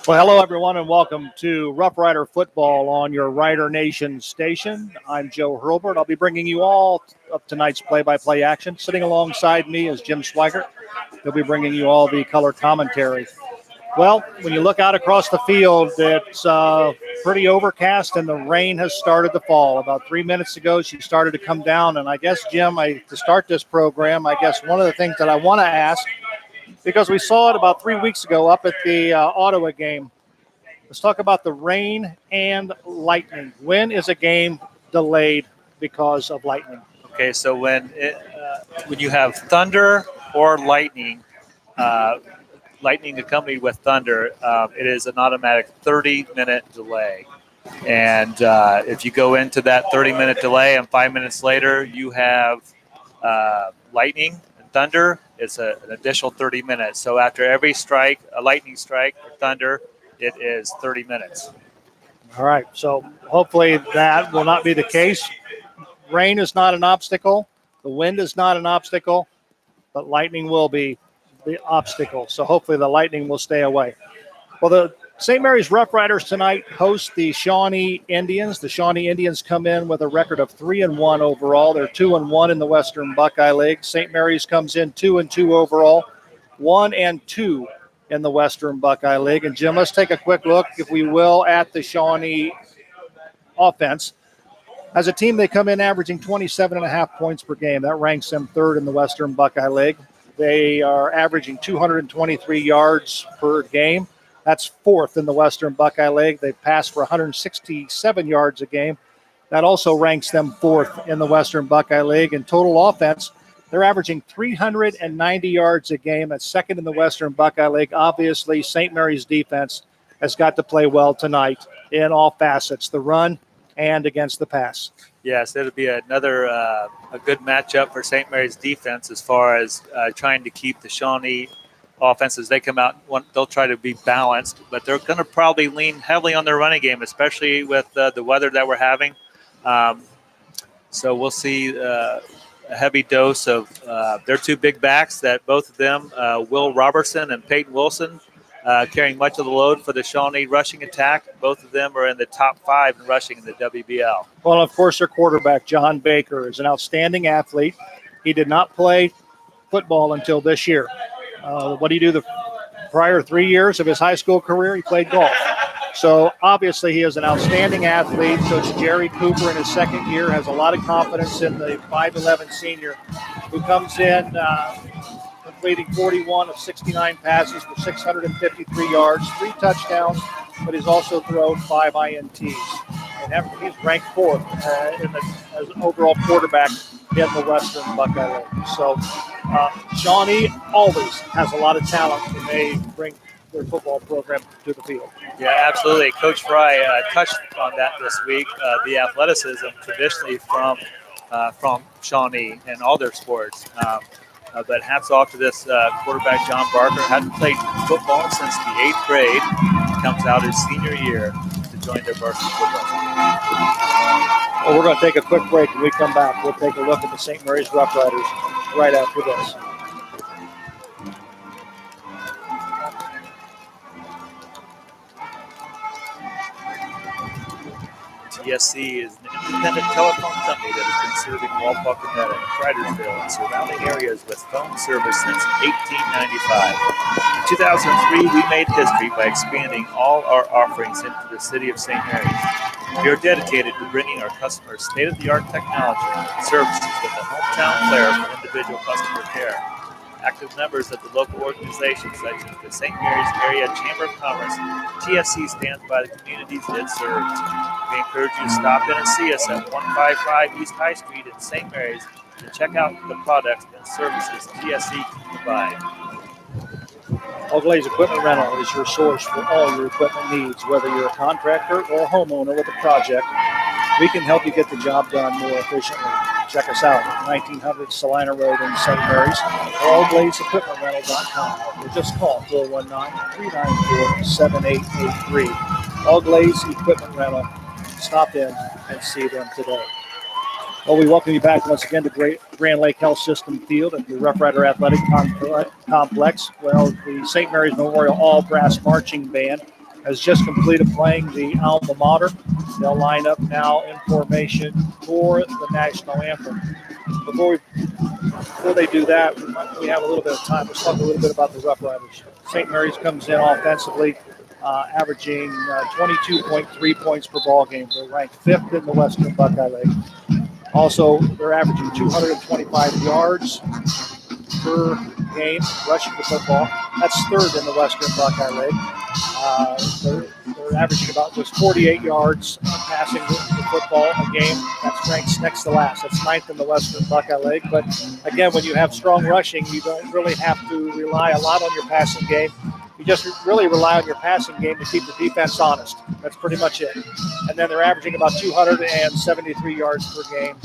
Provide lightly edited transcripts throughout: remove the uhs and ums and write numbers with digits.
Well, hello, everyone, and welcome to Rough Rider Football on your Rider Nation station. I'm Joe Hurlbert. I'll be bringing you all of tonight's play-by-play action. Sitting alongside me is Jim Swigert. He'll be bringing you all the color commentary. Well, when you look out across the field, it's pretty overcast, and the rain has started to fall. About 3 minutes ago, she started to come down, and I guess, Jim, to start this program, I guess one of the things that I want to ask, because we saw it about 3 weeks ago up at the Ottawa game. Let's talk about the rain and lightning. When is a game delayed because of lightning? Okay, so when you have thunder or lightning, lightning accompanied with thunder, it is an automatic 30-minute delay. And if you go into that 30-minute delay and 5 minutes later you have lightning and thunder, it's an additional 30 minutes. So after every strike, a lightning strike or thunder, it is 30 minutes. All right, so hopefully that will not be the case. Rain is not an obstacle. The wind is not an obstacle, but lightning will be the obstacle. So hopefully the lightning will stay away. Well, the St. Mary's Rough Riders tonight host the Shawnee Indians. The Shawnee Indians come in with a record of 3-1 overall. They're 2-1 in the Western Buckeye League. St. Mary's comes in 2-2 overall, 1-2 in the Western Buckeye League. And Jim, let's take a quick look, if we will, at the Shawnee offense. As a team, they come in averaging 27.5 points per game. That ranks them third in the Western Buckeye League. They are averaging 223 yards per game. That's fourth in the Western Buckeye League. They pass for 167 yards a game. That also ranks them fourth in the Western Buckeye League. In total offense, they're averaging 390 yards a game. That's second in the Western Buckeye League. Obviously, St. Mary's defense has got to play well tonight in all facets, the run and against the pass. Yes, it'll be another a good matchup for St. Mary's defense as far as trying to keep the Shawnee offense as they come out. They'll try to be balanced, but they're going to probably lean heavily on their running game, especially with the weather that we're having. So we'll see a heavy dose of their two big backs, that both of them, Will Robertson and Peyton Wilson, carrying much of the load for the Shawnee rushing attack. Both of them are in the top 5 in rushing in the WBL. Well, of course, their quarterback, John Baker, is an outstanding athlete. He did not play football until this year. What did he do the prior 3 years of his high school career? He played golf. So, obviously, he is an outstanding athlete. Coach Jerry Cooper, in his second year, has a lot of confidence in the 5'11 senior who comes in completing 41 of 69 passes for 653 yards, 3 touchdowns, but he's also thrown 5 INTs. And he's ranked 4th as an overall quarterback in the Western Buckeye League. So Shawnee always has a lot of talent when they bring their football program to the field. Yeah, absolutely. Coach Fry touched on that this week, the athleticism traditionally from Shawnee in all their sports. But hats off to this quarterback, John Barker. Hadn't played football since the 8th grade. Comes out his senior year to join their varsity football team. Well, we're going to take a quick break. When we come back, we'll take a look at the St. Mary's Rough Riders right after this. TSC is an independent telephone company that has been serving Walpock-Gwinnett and Cridersville and surrounding areas with phone service since 1895. In 2003, we made history by expanding all our offerings into the city of St. Mary's. We are dedicated to bringing our customers state-of-the-art technology and services with a hometown flair for individual customer care. Active members of the local organizations such as the St. Mary's Area Chamber of Commerce, TSC stands by the communities it serves. We encourage you to stop in and see us at 155 East High Street in St. Mary's to check out the products and services TSC can provide. All Glaze Equipment Rental is your source for all your equipment needs. Whether you're a contractor or a homeowner with a project, we can help you get the job done more efficiently. Check us out at 1900 Salina Road in St. Mary's or allglazeequipmentrental.com or just call 419-394-7883. All Glaze Equipment Rental. Stop in and see them today. Well, we welcome you back once again to Grand Lake Health System Field at the Rough Rider Athletic Complex. Well, the St. Mary's Memorial All Brass Marching Band has just completed playing the alma mater. They'll line up now in formation for the national anthem. Before they do that, we have a little bit of time. Let's talk a little bit about the Rough Riders. St. Mary's comes in offensively, averaging 22.3 points per ball game. They're ranked fifth in the Western Buckeye League. Also, they're averaging 225 yards per game rushing the football. That's third in the Western Buckeye League. They're averaging about just 48 yards passing the football a game. That's ranked next to last. That's ninth in the Western Buckeye League. But again, when you have strong rushing, you don't really have to rely a lot on your passing game. You just really rely on your passing game to keep the defense honest. That's pretty much it. And then they're averaging about 273 yards per game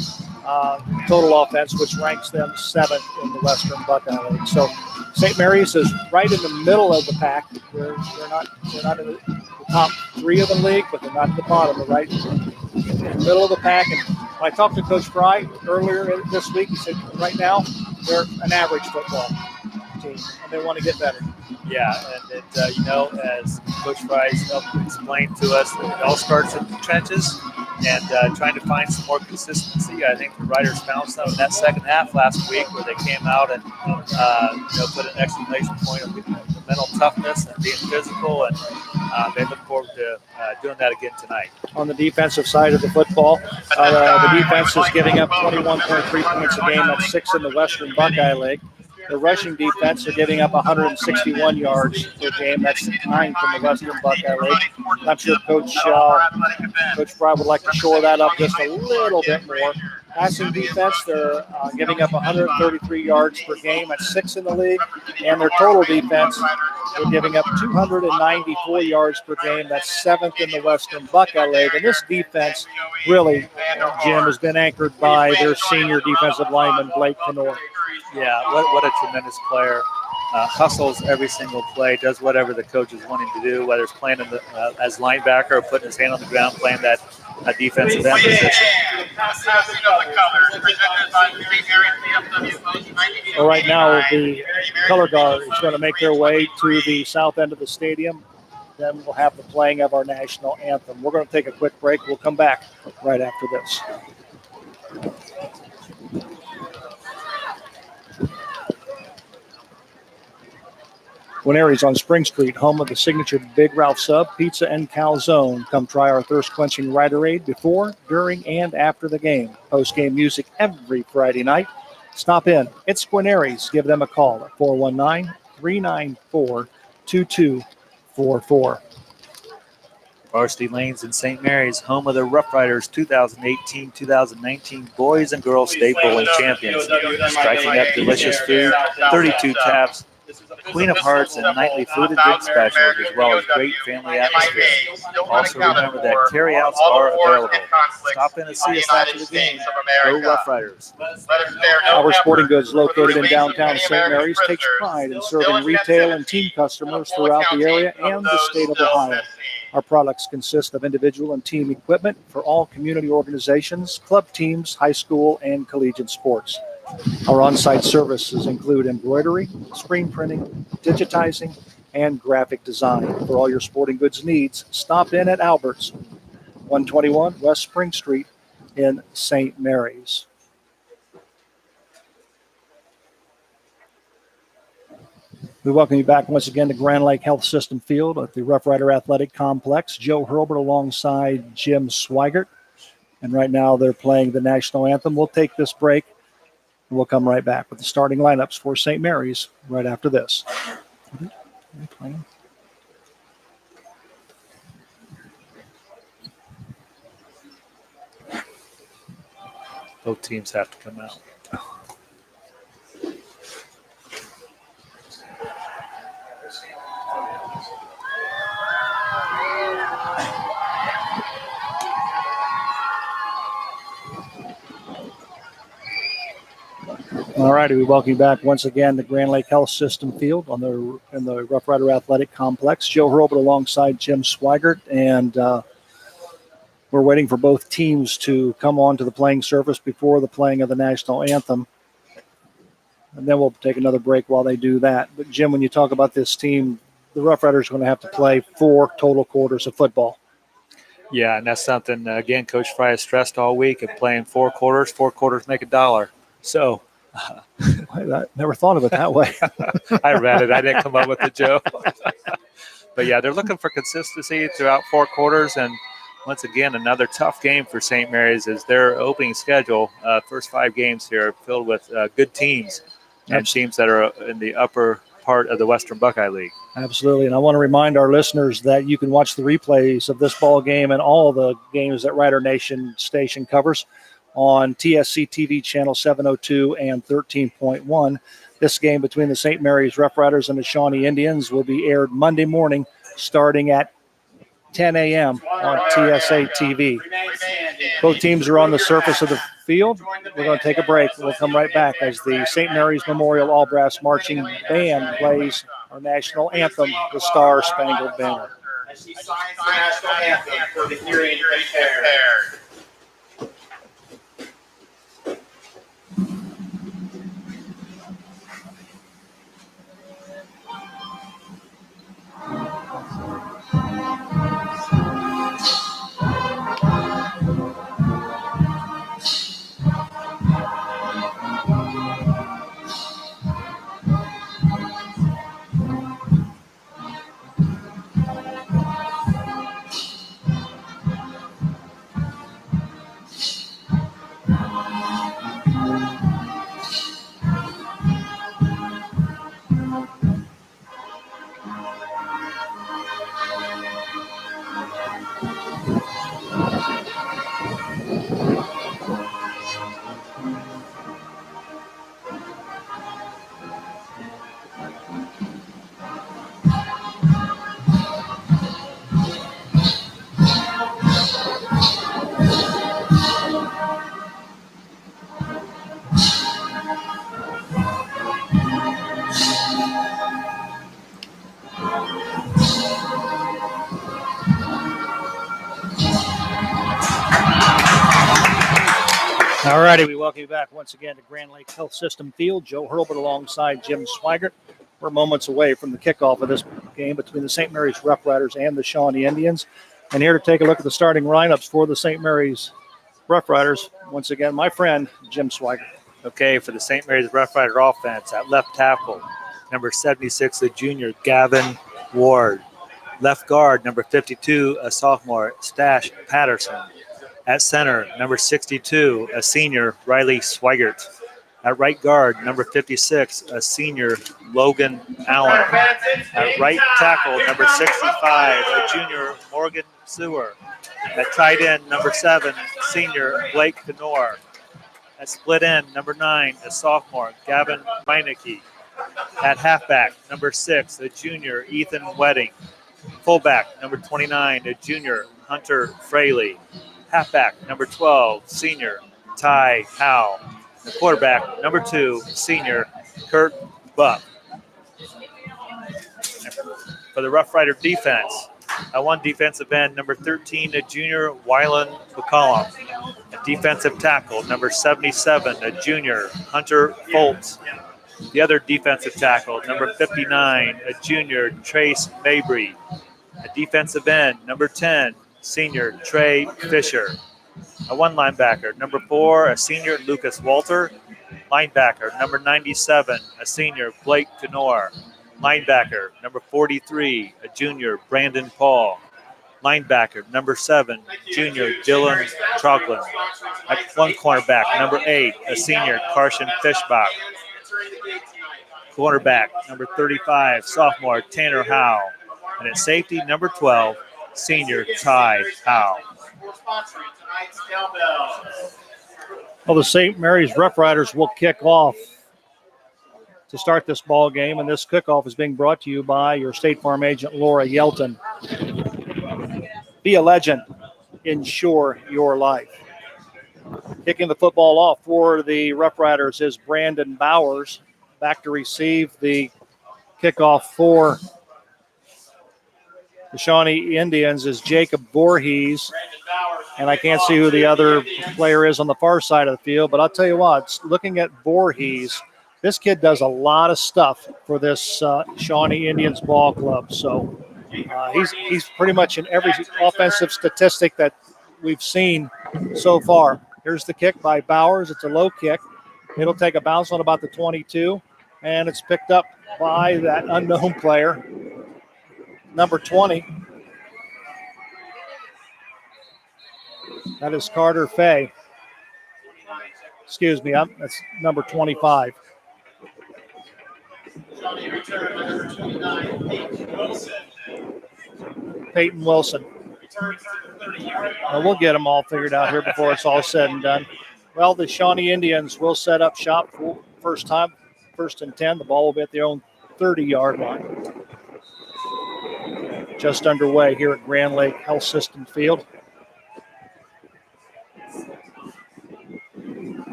total offense, which ranks them seventh in the Western Buckeye League. So St. Mary's is right in the middle of the pack. They're not in the top three of the league, but they're not at the bottom. They're right in the middle of the pack. And when I talked to Coach Fry earlier this week, he said right now they're an average football team, and they want to get better. Yeah, and as Coach Fry explained to us, it all starts in the trenches and trying to find some more consistency. I think the Riders found some in that second half last week where they came out and put an exclamation point on the mental toughness and being physical, and they look forward to doing that again tonight. On the defensive side of the football, the defense is giving up 21.3 points a game. That's sixth in the Western Buckeye League. The rushing defense are giving up 161 yards per game. That's ninth in the Western Buckeye League. I'm sure Coach Fry would like to shore that up just a little bit more. Passing defense, they're giving up 133 yards per game. That's sixth in the league. And their total defense, they're giving up 294 yards per game. That's seventh in the Western Buckeye League. And this defense really, Jim, has been anchored by their senior defensive lineman, Blake Kenor. Yeah, what a tremendous player. Hustles every single play, does whatever the coach is wanting to do, whether it's playing as linebacker or putting his hand on the ground, playing that defensive end position. Well, right now, the color guard is going to make their way to the south end of the stadium. Then we'll have the playing of our national anthem. We're going to take a quick break. We'll come back right after this. Guarneri's on Spring Street, home of the signature Big Ralph Sub, Pizza, and Calzone. Come try our thirst-quenching Riderade before, during, and after the game. Post-game music every Friday night. Stop in. It's Guarneri's. Give them a call at 419-394-2244. Varsity Lanes in St. Mary's, home of the Rough Riders 2018-2019 Boys and Girls State Bowling Champions. Striking up delicious food, 32 taps, Queen of Hearts, and nightly food and drink specials, as well as great family atmosphere. Also remember that carryouts are available. Stop in and see us after the game. Go Rough Riders. Our Sporting Goods, located in downtown St. Mary's, takes pride in serving retail and team customers throughout the area and the state of Ohio. Our products consist of individual and team equipment for all community organizations, club teams, high school, and collegiate sports. Our on-site services include embroidery, screen printing, digitizing, and graphic design. For all your sporting goods needs, stop in at Albert's, 121 West Spring Street in St. Mary's. We welcome you back once again to Grand Lake Health System Field at the Rough Rider Athletic Complex. Joe Hurlbert alongside Jim Swigert. And right now they're playing the national anthem. We'll take this break. We'll come right back with the starting lineups for St. Mary's right after this. Both teams have to come out. All righty, we welcome you back once again to Grand Lake Health System Field in the Rough Rider Athletic Complex. Joe Hurlbert alongside Jim Swigert, and We're waiting for both teams to come onto the playing surface before the playing of the national anthem. And then we'll take another break while they do that. But, Jim, when you talk about this team, the Rough Riders are going to have to play 4 total quarters of football. Yeah, and that's something, again, Coach Fry has stressed all week of playing 4 quarters. 4 quarters make $1. So I never thought of it that way. I read it. I didn't come up with the joke. But, yeah, they're looking for consistency throughout 4 quarters. And, once again, another tough game for St. Mary's as their opening schedule, first 5 games here, filled with good teams and teams that are in the upper part of the Western Buckeye League. Absolutely. And I want to remind our listeners that you can watch the replays of this ball game and all the games that Rider Nation station covers on TSC TV channel 702 and 13.1. This game between the St. Mary's Rough Riders and the Shawnee Indians will be aired Monday morning starting at 10 a.m. on TSA TV. Both teams are on the surface of the field. We're going to take a break. We'll come right back as the St. Mary's Memorial All Brass Marching Band plays our national anthem, the Star Spangled Banner. As she signs the national anthem for the hearing impaired. All righty, we welcome you back once again to Grand Lake Health System Field. Joe Hurlbut alongside Jim Swigert. We're moments away from the kickoff of this game between the St. Mary's Rough Riders and the Shawnee Indians. And here to take a look at the starting lineups for the St. Mary's Rough Riders, once again, my friend, Jim Swigert. Okay, for the St. Mary's Rough Rider offense, at left tackle, number 76, the junior, Gavin Ward. Left guard, number 52, a sophomore, Stash Patterson. At center, number 62, a senior, Riley Swigert. At right guard, number 56, a senior, Logan Allen. At right tackle, number 65, a junior, Morgan Sewer. At tight end, number 7, senior, Blake Kenor. At split end, number 9, a sophomore, Gavin Meineke. At halfback, number 6, a junior, Ethan Wedding. Fullback, number 29, a junior, Hunter Fraley. Halfback, number 12, senior, Ty Howe. The quarterback, number 2, senior, Kurt Buck. For the Rough Rider defense, at one defensive end, number 13, a junior, Wylan McCollum. A defensive tackle, number 77, a junior, Hunter Foltz. The other defensive tackle, number 59, a junior, Trace Mabry. A defensive end, number 10, senior, Trey Fisher. A one linebacker, number 4, a senior, Lucas Walter. Linebacker, number 97, a senior, Blake Kenor. Linebacker, number 43, a junior, Brandon Paul. Linebacker, number 7, junior, Dylan Troglin. At one cornerback, number 8, a senior, Carson Fishbach. Cornerback, number 35, sophomore, Tanner Howe. And at safety, number 12, senior, Ty Howe. Well, the St. Mary's Rough Riders will kick off to start this ball game, and this kickoff is being brought to you by your State Farm agent, Laura Yelton. Be a legend. Ensure your life. Kicking the football off for the Rough Riders is Brandon Bowers. Back to receive the kickoff for the Shawnee Indians is Jacob Voorhees. And I can't see who the other player is on the far side of the field, but I'll tell you what, looking at Voorhees, this kid does a lot of stuff for this Shawnee Indians ball club. So he's pretty much in every offensive statistic that we've seen so far. Here's the kick by Bowers. It's a low kick. It'll take a bounce on about the 22, and it's picked up by that unknown player, number 20. That is Carter Fay. Excuse me, that's number 25. Peyton Wilson. We'll get them all figured out here before it's all said and done. Well, the Shawnee Indians will set up shop for first and 10. The ball will be at their own 30-yard line. Just underway here at Grand Lake Health System Field.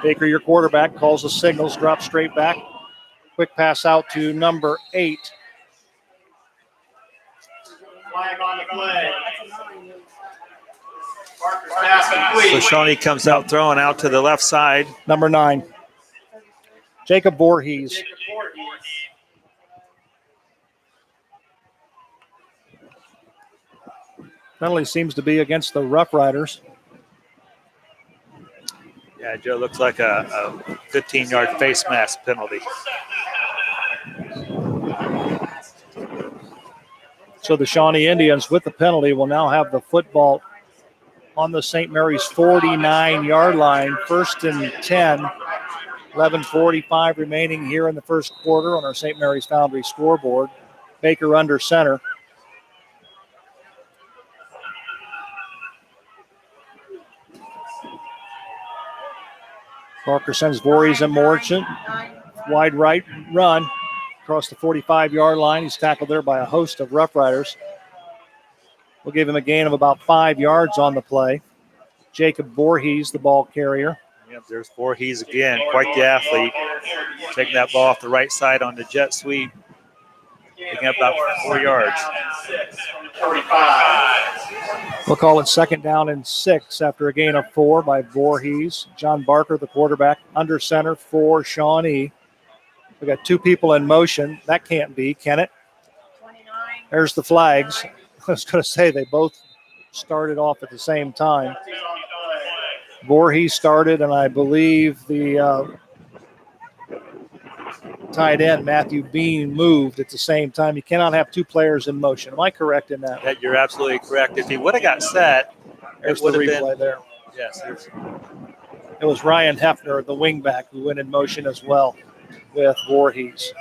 Baker, your quarterback, calls the signals, drops straight back. Quick pass out to number 8. Flag on the play. So Shawnee comes out throwing out to the left side. Number 9. Jacob Voorhees. Penalty seems to be against the Rough Riders. Yeah, Joe, looks like a 15-yard face mask penalty. So the Shawnee Indians, with the penalty, will now have the football on the St. Mary's 49-yard line. First and 10. 11:45 remaining here in the first quarter on our St. Mary's Foundry scoreboard. Baker under center. Parker sends Voorhees in motion. Wide right run across the 45-yard line. He's tackled there by a host of Rough Riders. We'll give him a gain of about 5 yards on the play. Jacob Voorhees, the ball carrier. Yep, there's Voorhees again, quite the athlete. Taking that ball off the right side on the jet sweep. Picking up about 4 yards. 45. We'll call it second down and 6 after a gain of 4 by Voorhees. John Barker, the quarterback, under center for Shawnee. We got 2 people in motion. That can't be, can it? 29. There's the flags. I was going to say they both started off at the same time. Voorhees started, and I believe the tight end, Matthew Bean, moved at the same time. You cannot have 2 players in motion. Am I correct in that? You're absolutely correct. If he would have got set, There's it the would have replay been. there. Yes, It was Ryan Hefner, the wingback, who went in motion as well with Voorhees.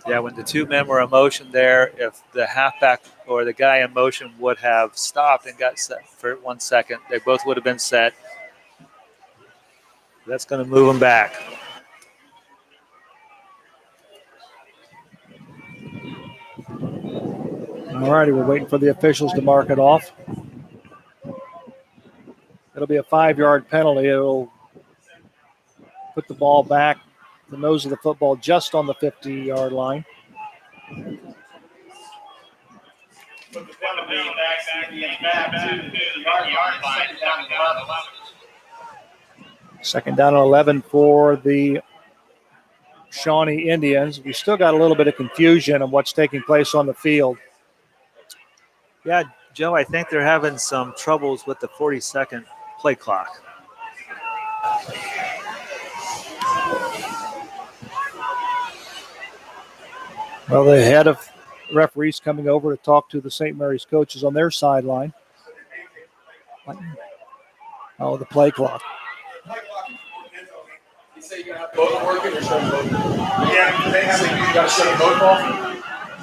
yeah, when the 2 men were in motion there, if the halfback or the guy in motion would have stopped and got set for 1 second, they both would have been set. That's going to move them back. All righty, we're waiting for the officials to mark it off. It'll be a 5-yard penalty. It'll put the ball back, the nose of the football just on the 50-yard line. Put the penalty back to the yard line. Second down and 11 for the Shawnee Indians. We still got a little bit of confusion on what's taking place on the field. Yeah, Joe, I think they're having some troubles with the 40-second play clock. Well, the head of referees coming over to talk to the St. Mary's coaches on their sideline. Oh, the play clock. You say you're going to have both working or shut them both off? Yeah, basically you got to shut them both off.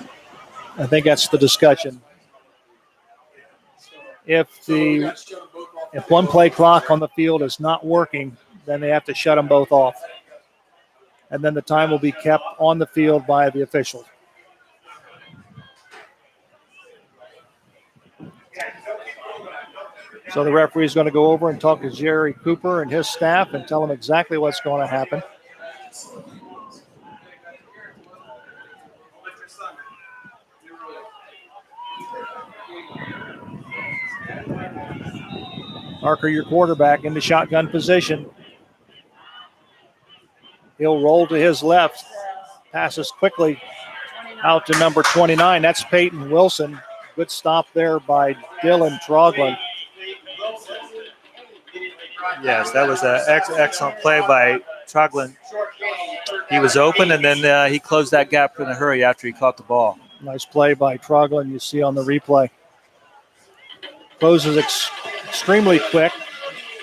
I think that's the discussion. If one play clock on the field is not working, then they have to shut them both off. And then the time will be kept on the field by the officials. So the referee is going to go over and talk to Jerry Cooper and his staff and tell them exactly what's going to happen. Parker, your quarterback, in the shotgun position. He'll roll to his left. Passes quickly out to number 29. That's Peyton Wilson. Good stop there by Dylan Troglin. Yes, that was an excellent play by Troglin. He was open, and then he closed that gap in a hurry after he caught the ball. Nice play by Troglin, you see on the replay. Closes extremely quick.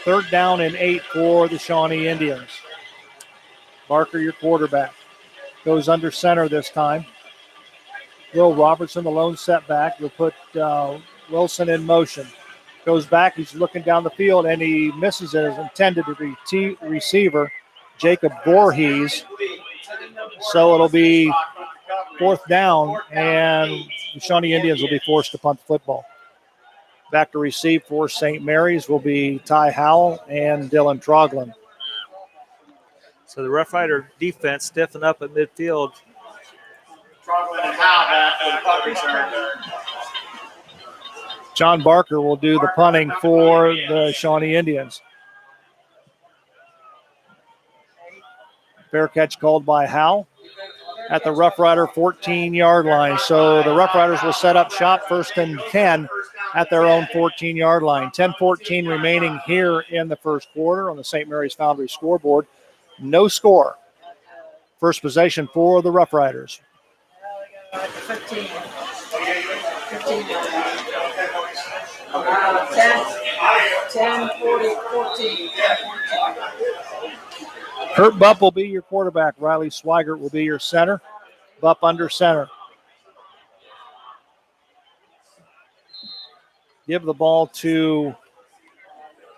3rd down and 8 for the Shawnee Indians. Barker, your quarterback. Goes under center this time. Will Robertson, the lone setback. You'll put Wilson in motion. Goes back, he's looking down the field, and he misses his intended receiver, Jacob Voorhees. So it'll be 4th down, and the Shawnee Indians will be forced to punt the football. Back to receive for St. Mary's will be Ty Howell and Dylan Troglin. So the Rough Rider defense stiffened up at midfield. Troglin and Howe back for the punt return. John Barker will do the punting for the Shawnee Indians. Fair catch called by Howe at the Rough Rider 14-yard line. So the Rough Riders will set up shop 1st and 10 at their own 14-yard line. 10-14 remaining here in the first quarter on the St. Mary's Foundry scoreboard. No score. First possession for the Rough Riders. 15. 10, 40, 14. Kurt Bupp will be your quarterback. Riley Swigert will be your center. Bupp under center. Give the ball to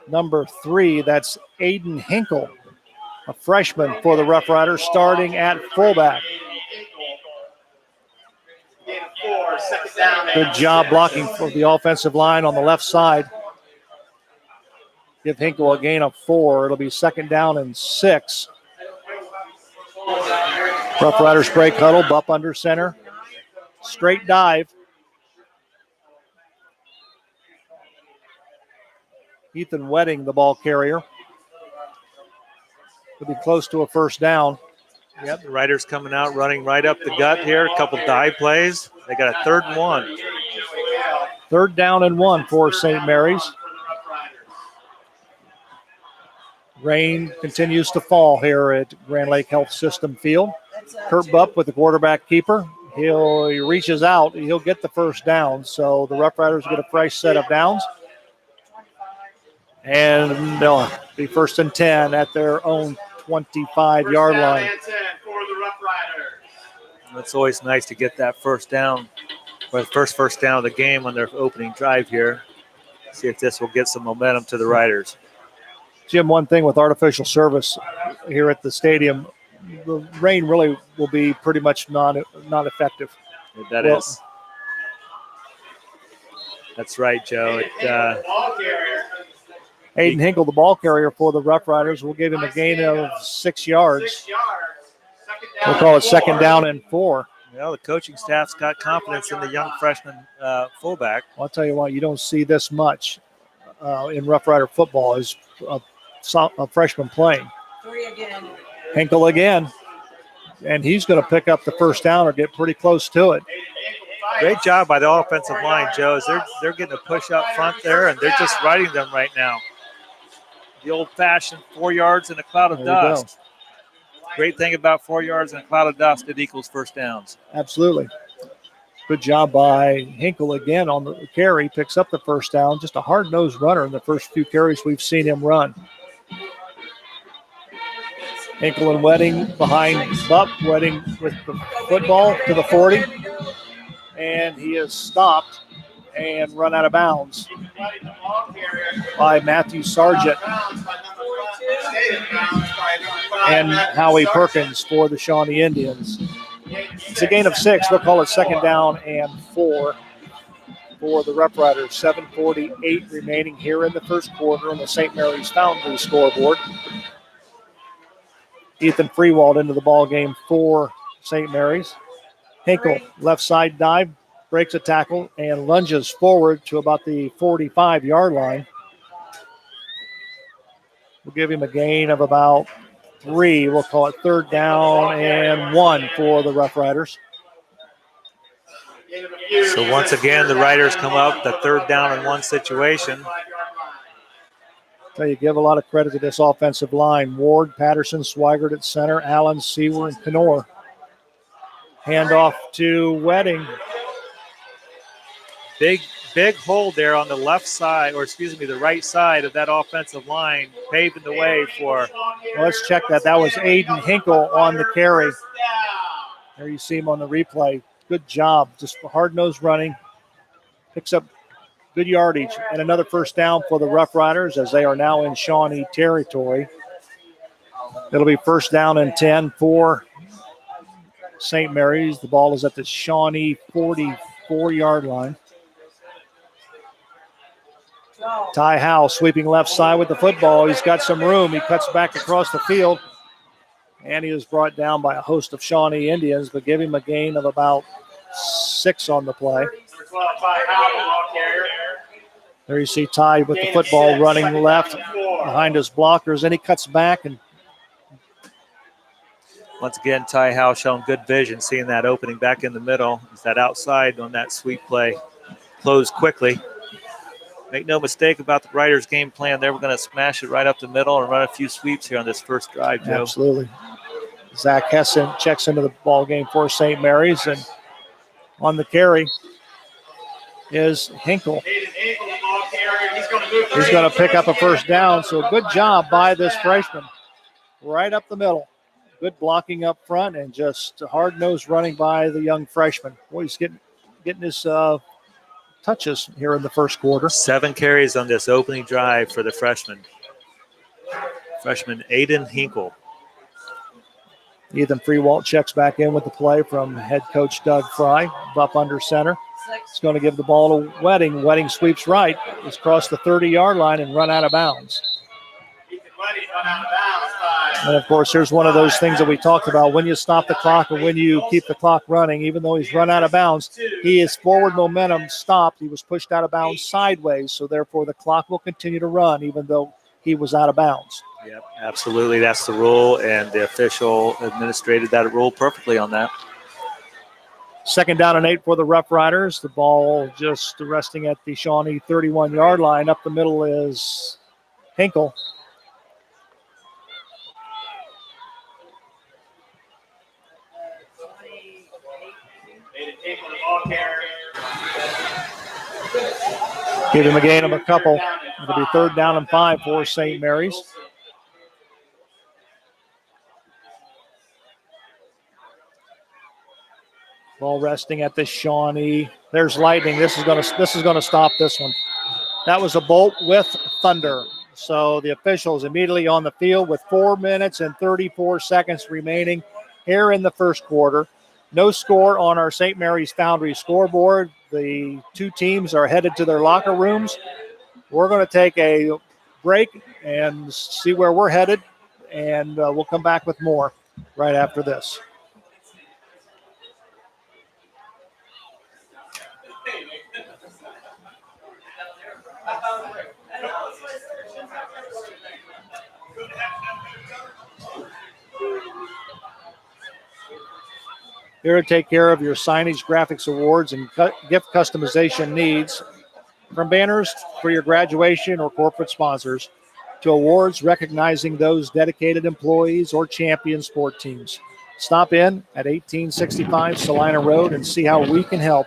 number 3. That's Aiden Hinkle, a freshman for the Rough Riders, starting at fullback. Good job blocking for the offensive line on the left side. Give Hinkle a gain of 4. It'll be 2nd down and 6. Rough Riders break huddle. Bupp under center. Straight dive. Ethan Wedding, the ball carrier. Will be close to a 1st down. Yep, the Riders coming out, running right up the gut here. A couple dive plays. They got a 3rd and 1. 3rd down and 1 for St. Mary's. Rain continues to fall here at Grand Lake Health System Field. Kurt Bupp with the quarterback keeper. He reaches out. He'll get the 1st down. So the Rough Riders get a fresh set of downs. And they'll be 1st and 10 at their own 25-yard line. It's always nice to get that 1st down, or the first down of the game on their opening drive here. See if this will get some momentum to the Riders. Jim, one thing with artificial service here at the stadium, the rain really will be pretty much not effective. That is. That's right, Joe. Aiden Hinkle, the ball carrier for the Rough Riders, will give him a gain of 6 yards. We'll call it 2nd down and 4. Well, the coaching staff's got confidence in the young freshman fullback. Well, I'll tell you what, you don't see this much in Rough Rider football as a freshman playing. 3 again. Hinkle again, and he's going to pick up the 1st down or get pretty close to it. Great job by the offensive line, Joe. They're getting a push up front there, and they're just riding them right now. The old-fashioned 4 yards in a cloud of dust. Great thing about 4 yards in a cloud of dust, it equals 1st downs. Absolutely. Good job by Hinkle again on the carry. Picks up the 1st down. Just a hard-nosed runner in the first few carries we've seen him run. Hinkle and Wedding behind Bupp. Wedding with the football to the 40. And he is stopped and run out of bounds by Matthew Sargent and Howie Perkins for the Shawnee Indians. It's a gain of 6. We'll call it 2nd down and 4 for the Rough Riders. 7:48 remaining here in the first quarter on the St. Mary's Foundry scoreboard. Ethan Freewald into the ball game for St. Mary's. Hinkle, left side dive, breaks a tackle and lunges forward to about the 45-yard line. We'll give him a gain of about 3. We'll call it 3rd down and 1 for the Rough Riders. So once again, the Riders come up, the 3rd down and 1 situation. Tell you, give a lot of credit to this offensive line. Ward, Patterson, Swigert at center, Allen, Seaver, and Knorr. Handoff to Wedding. Big hole there on the left side, or excuse me, the right side of that offensive line, paving the way for. Well, let's check that. That was Aiden Hinkle on the carry. There you see him on the replay. Good job. Just hard-nosed running. Picks up good yardage. And another 1st down for the Rough Riders as they are now in Shawnee territory. It'll be 1st down and 10 for St. Mary's. The ball is at the Shawnee 44-yard line. Ty Howe sweeping left side with the football. He's got some room. He cuts back across the field. And he is brought down by a host of Shawnee Indians, but give him a gain of about 6 on the play. There you see Ty with the football running left behind his blockers, and he cuts back. And once again, Ty Howe showing good vision, seeing that opening back in the middle. Is that outside on that sweep play closed quickly. Make no mistake about the Riders' game plan. They were going to smash it right up the middle and run a few sweeps here on this first drive, Joe. Absolutely. Zach Hessen checks into the ball game for St. Mary's, and on the carry is Hinkle. He's going to pick up a 1st down, so good job by this freshman. Right up the middle. Good blocking up front and just hard-nosed running by the young freshman. Boy, he's getting his touches here in the first quarter. 7 carries on this opening drive for the freshman. Freshman Aiden Hinkle. Ethan Freewalt checks back in with the play from head coach Doug Fry. Up under center. He's going to give the ball to Wedding. Wedding sweeps right. He's crossed the 30-yard line and run out of bounds. And, of course, here's one of those things that we talked about. When you stop the clock or when you keep the clock running, even though he's run out of bounds, his forward momentum stopped. He was pushed out of bounds sideways, so therefore the clock will continue to run even though he was out of bounds. Yep, absolutely. That's the rule, and the official administrated that rule perfectly on that. 2nd down and 8 for the Rough Riders. The ball just resting at the Shawnee 31-yard line. Up the middle is Hinkle. Give him a gain of a couple. It'll be 3rd down and 5 for St. Mary's. Ball resting at the Shawnee. There's lightning. This is going to stop this one. That was a bolt with thunder. So the officials immediately on the field with 4 minutes and 34 seconds remaining here in the first quarter. No score on our St. Mary's Foundry scoreboard. The 2 teams are headed to their locker rooms. We're going to take a break and see where we're headed, and we'll come back with more right after this. Here to take care of your signage, graphics, awards, and gift customization needs. From banners for your graduation or corporate sponsors to awards recognizing those dedicated employees or champion sport teams. Stop in at 1865 Salina Road and see how we can help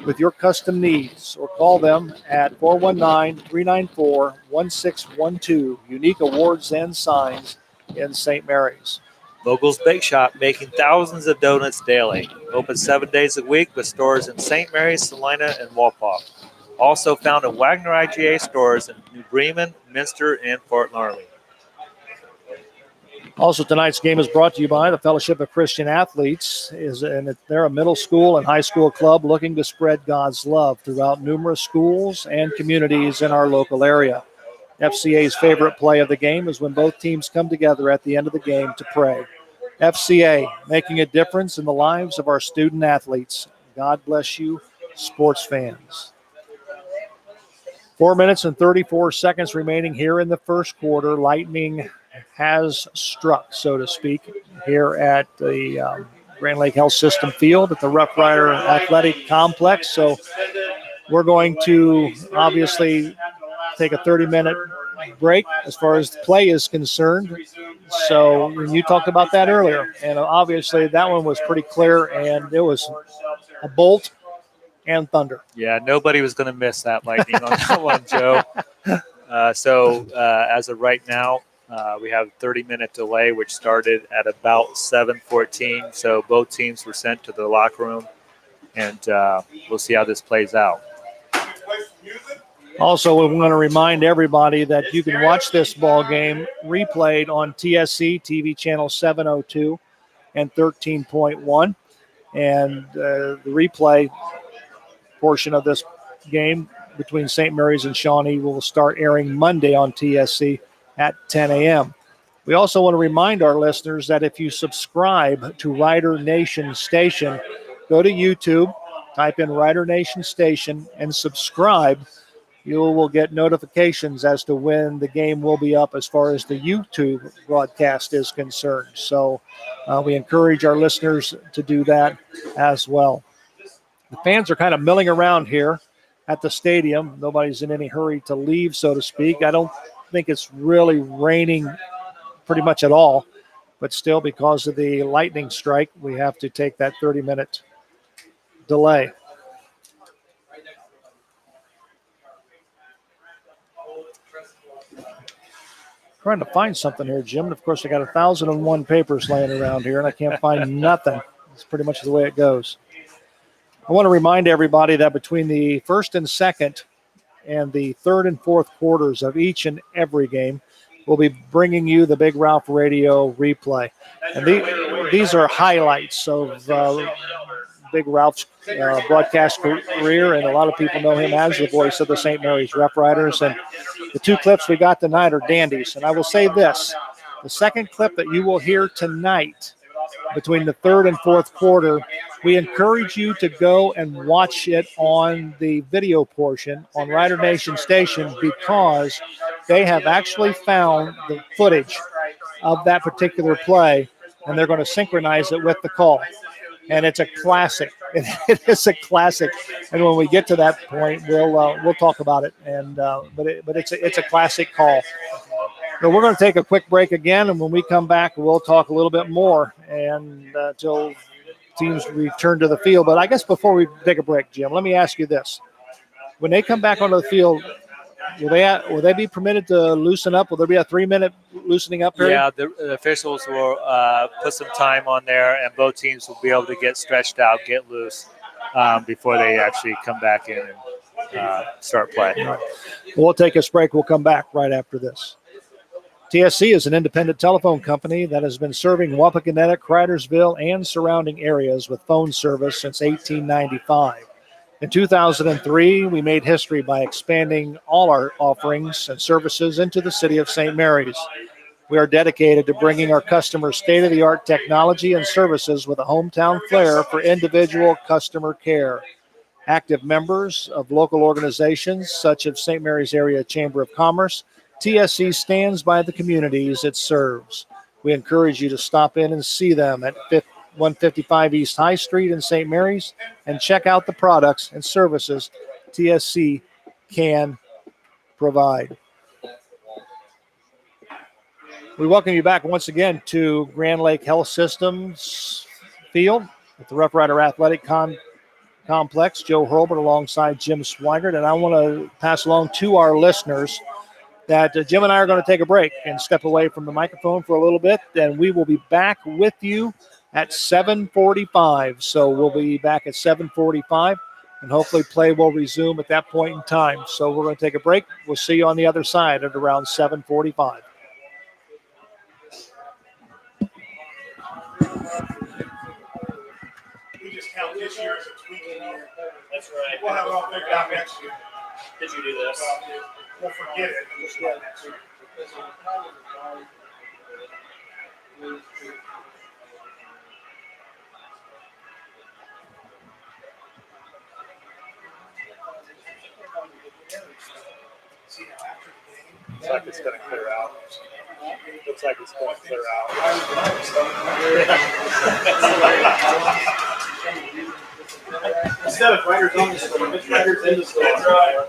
with your custom needs, or call them at 419-394-1612. Unique awards and signs in St. Mary's. Vogel's Bake Shop, making thousands of donuts daily. Open 7 days a week with stores in St. Mary's, Salina, and Walpaw. Also found in Wagner IGA stores in New Bremen, Minster, and Fort Laramie. Also, tonight's game is brought to you by the Fellowship of Christian Athletes. They're a middle school and high school club looking to spread God's love throughout numerous schools and communities in our local area. FCA's favorite play of the game is when both teams come together at the end of the game to pray. FCA, making a difference in the lives of our student athletes. God bless you sports fans. 4 minutes and 34 seconds remaining here in the first quarter. Lightning has struck, so to speak, here at the Grand Lake Health System Field at the Rough Rider Athletic Complex. So we're going to obviously take a 30-minute break as far as the play is concerned. So you talked about that earlier, and obviously that one was pretty clear, and it was a bolt and thunder. Yeah, nobody was going to miss that Lightning on that one, Joe. So as of right now, we have a 30-minute delay, which started at about 7:14. So both teams were sent to the locker room, and we'll see how this plays out. Also, we want to remind everybody that you can watch this ball game replayed on TSC TV channel 702 and 13.1. And the replay portion of this game between St. Mary's and Shawnee will start airing Monday on TSC at 10 a.m. We also want to remind our listeners that if you subscribe to Rider Nation Station, go to YouTube, type in Rider Nation Station, and subscribe. You will get notifications as to when the game will be up as far as the YouTube broadcast is concerned. So we encourage our listeners to do that as well. The fans are kind of milling around here at the stadium. Nobody's in any hurry to leave, so to speak. I don't think it's really raining pretty much at all, but still, because of the lightning strike, we have to take that 30-minute delay. Trying to find something here, Jim. And of course, I got 1,001 papers laying around here, and I can't find nothing. It's pretty much the way it goes. I want to remind everybody that between the first and second and the third and fourth quarters of each and every game, we'll be bringing you the Big Ralph Radio replay. And these are highlights of Big Ralph's broadcast career, and a lot of people know him as the voice of the St. Mary's Rough Riders. And the two clips we got tonight are dandies. And I will say this, the second clip that you will hear tonight between the third and fourth quarter, we encourage you to go and watch it on the video portion on Rider Nation Station, because they have actually found the footage of that particular play, and they're going to synchronize it with the call. And it's a classic. It is a classic. And when we get to that point, we'll talk about it. And but it's a classic call. So we're going to take a quick break again, and when we come back, we'll talk a little bit more and until teams return to the field. But I guess before we take a break, Jim, let me ask you this: when they come back onto the field, will they be permitted to loosen up? Will there be a 3-minute loosening up period? Yeah, the officials will put some time on there, and both teams will be able to get stretched out, get loose before they actually come back in and start playing. Right. We'll take a break. We'll come back right after this. TSC is an independent telephone company that has been serving Wapakoneta, Cridersville, and surrounding areas with phone service since 1895. In 2003, we made history by expanding all our offerings and services into the city of St. Mary's. We are dedicated to bringing our customers state-of-the-art technology and services with a hometown flair for individual customer care. Active members of local organizations such as St. Mary's Area Chamber of Commerce, TSC stands by the communities it serves. We encourage you to stop in and see them at 155 East High Street in St. Mary's and check out the products and services TSC can provide. We welcome you back once again to Grand Lake Health Systems Field at the Rough Rider Athletic Complex. Joe Hurlbert alongside Jim Swigert, and I want to pass along to our listeners that Jim and I are going to take a break and step away from the microphone for a little bit, and we will be back with you at 7:45. So we'll be back at 7:45, and hopefully play will resume at that point in time. So we're going to take a break. We'll see you on the other side at around 7:45. We just count this year as a tweaking year. That's right. We'll have it all figured out next year. Did you do this? We'll forget it. We'll just let next year. Looks like it's going to clear out. Looks like it's going to clear out. Instead of writers on the storm, it's writers in the storm. That's right.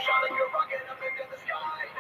Shawnee, you're rocking up into the sky.